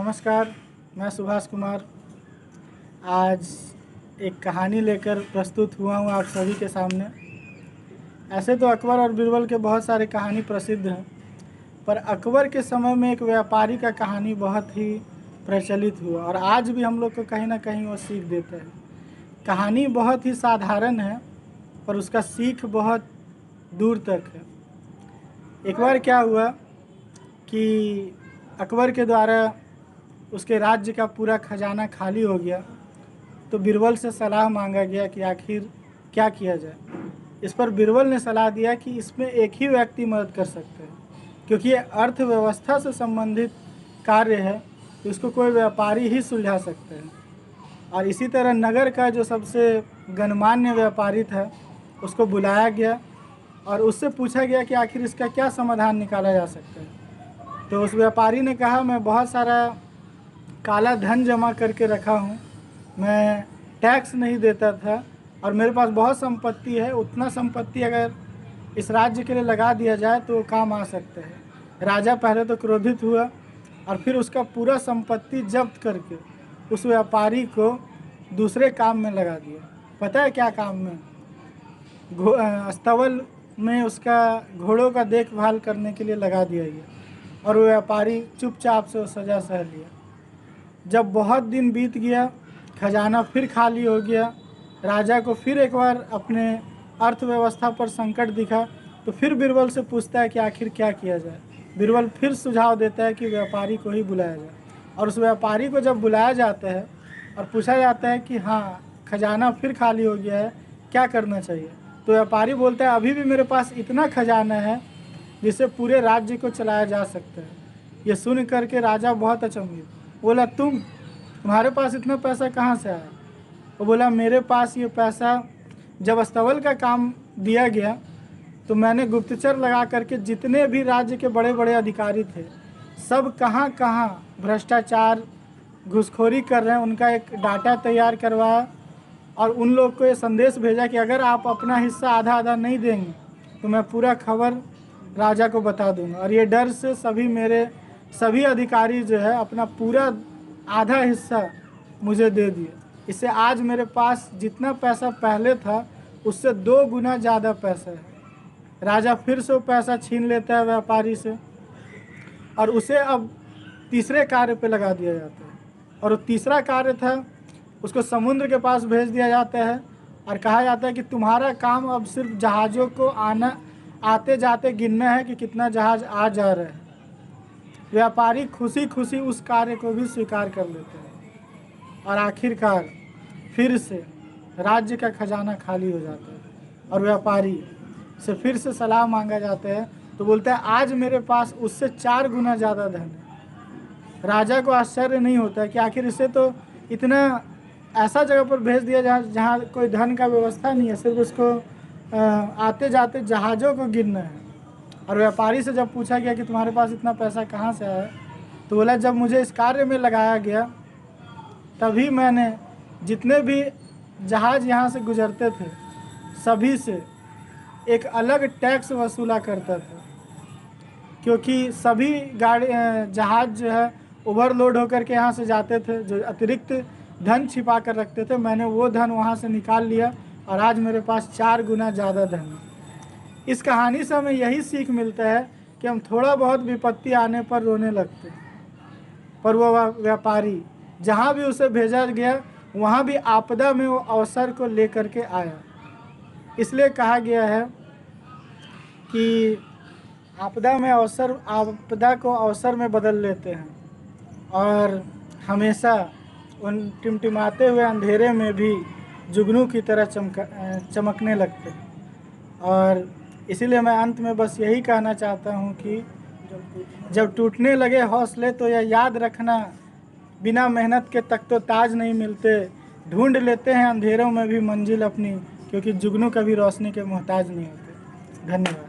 नमस्कार, मैं सुभाष कुमार आज एक कहानी लेकर प्रस्तुत हुआ हूँ आप सभी के सामने। ऐसे तो अकबर और बीरबल के बहुत सारे कहानी प्रसिद्ध हैं, पर अकबर के समय में एक व्यापारी का कहानी बहुत ही प्रचलित हुआ और आज भी हम लोग को कहीं ना कहीं वो सीख देता है। कहानी बहुत ही साधारण है पर उसका सीख बहुत दूर तक है। एक बार क्या हुआ कि अकबर के द्वारा उसके राज्य का पूरा खजाना खाली हो गया, तो बीरबल से सलाह मांगा गया कि आखिर क्या किया जाए। इस पर बीरबल ने सलाह दिया कि इसमें एक ही व्यक्ति मदद कर सकता है, क्योंकि ये अर्थव्यवस्था से संबंधित कार्य है, तो इसको कोई व्यापारी ही सुलझा सकता है। और इसी तरह नगर का जो सबसे गणमान्य व्यापारी था उसको बुलाया गया और उससे पूछा गया कि आखिर इसका क्या समाधान निकाला जा सकता है। तो उस व्यापारी ने कहा, मैं बहुत सारा काला धन जमा करके रखा हूँ, मैं टैक्स नहीं देता था और मेरे पास बहुत संपत्ति है, उतना संपत्ति अगर इस राज्य के लिए लगा दिया जाए तो काम आ सकता है। राजा पहले तो क्रोधित हुआ और फिर उसका पूरा संपत्ति जब्त करके उस व्यापारी को दूसरे काम में लगा दिया। पता है क्या काम में? अस्तबल में उसका घोड़ों का देखभाल करने के लिए लगा दिया गया और वो व्यापारी चुपचाप से वो सज़ा सह लिया। जब बहुत दिन बीत गया, खजाना फिर खाली हो गया, राजा को फिर एक बार अपने अर्थव्यवस्था पर संकट दिखा, तो फिर बीरबल से पूछता है कि आखिर क्या किया जाए। बीरबल फिर सुझाव देता है कि व्यापारी को ही बुलाया जाए और उस व्यापारी को जब बुलाया जाता है और पूछा जाता है कि हाँ, खजाना फिर खाली हो गया है, क्या करना चाहिए, तो व्यापारी बोलता है अभी भी मेरे पास इतना खजाना है जिससे पूरे राज्य को चलाया जा सकता है। ये सुन करके राजा बहुत अचंभित, बोला तुम्हारे पास इतना पैसा कहाँ से आया? वो बोला मेरे पास ये पैसा जब अस्तबल का काम दिया गया तो मैंने गुप्तचर लगा करके जितने भी राज्य के बड़े बड़े अधिकारी थे, सब कहाँ कहाँ भ्रष्टाचार घूसखोरी कर रहे हैं, उनका एक डाटा तैयार करवाया और उन लोग को ये संदेश भेजा कि अगर आप अपना हिस्सा आधा आधा नहीं देंगे तो मैं पूरा खबर राजा को बता दूंगा। और ये डर से सभी अधिकारी जो है अपना पूरा आधा हिस्सा मुझे दे दिए। इससे आज मेरे पास जितना पैसा पहले था उससे 2 गुना ज़्यादा पैसा है। राजा फिर से वो पैसा छीन लेता है व्यापारी से और उसे अब तीसरे कार्य पे लगा दिया जाता है। और वो तीसरा कार्य था, उसको समुद्र के पास भेज दिया जाता है और कहा जाता है कि तुम्हारा काम अब सिर्फ जहाज़ों को आते जाते गिनना है कि कितना जहाज़ आ जा रहा है। व्यापारी खुशी खुशी उस कार्य को भी स्वीकार कर लेते हैं और आखिरकार फिर से राज्य का खजाना खाली हो जाता है और व्यापारी से फिर से सलाह मांगा जाता है, तो बोलता है आज मेरे पास उससे 4 गुना ज़्यादा धन है। राजा को आश्चर्य नहीं होता है कि आखिर इसे तो इतना ऐसा जगह पर भेज दिया जहाँ कोई धन का व्यवस्था नहीं है, सिर्फ उसको आते जाते जहाज़ों को गिनना है। और व्यापारी से जब पूछा गया कि तुम्हारे पास इतना पैसा कहाँ से आया, तो बोला जब मुझे इस कार्य में लगाया गया तभी मैंने जितने भी जहाज़ यहाँ से गुजरते थे सभी से एक अलग टैक्स वसूला करता था, क्योंकि सभी जहाज़ जो है ओवरलोड होकर के यहाँ से जाते थे, जो अतिरिक्त धन छिपा कर रखते थे, मैंने वो धन वहाँ से निकाल लिया और आज मेरे पास 4 गुना ज़्यादा धन है। इस कहानी से हमें यही सीख मिलता है कि हम थोड़ा बहुत विपत्ति आने पर रोने लगते हैं, पर वो व्यापारी जहाँ भी उसे भेजा गया वहाँ भी आपदा में वो अवसर को लेकर के आया। इसलिए कहा गया है कि आपदा को अवसर में बदल लेते हैं और हमेशा उन टिमटिमाते हुए अंधेरे में भी जुगनू की तरह चमकने लगते हैं। और इसीलिए मैं अंत में बस यही कहना चाहता हूँ कि जब टूटने लगे हौसले तो यह याद रखना, बिना मेहनत के तक तो ताज नहीं मिलते, ढूंढ लेते हैं अंधेरों में भी मंजिल अपनी, क्योंकि जुगनू कभी रोशनी के मोहताज नहीं होते। धन्यवाद।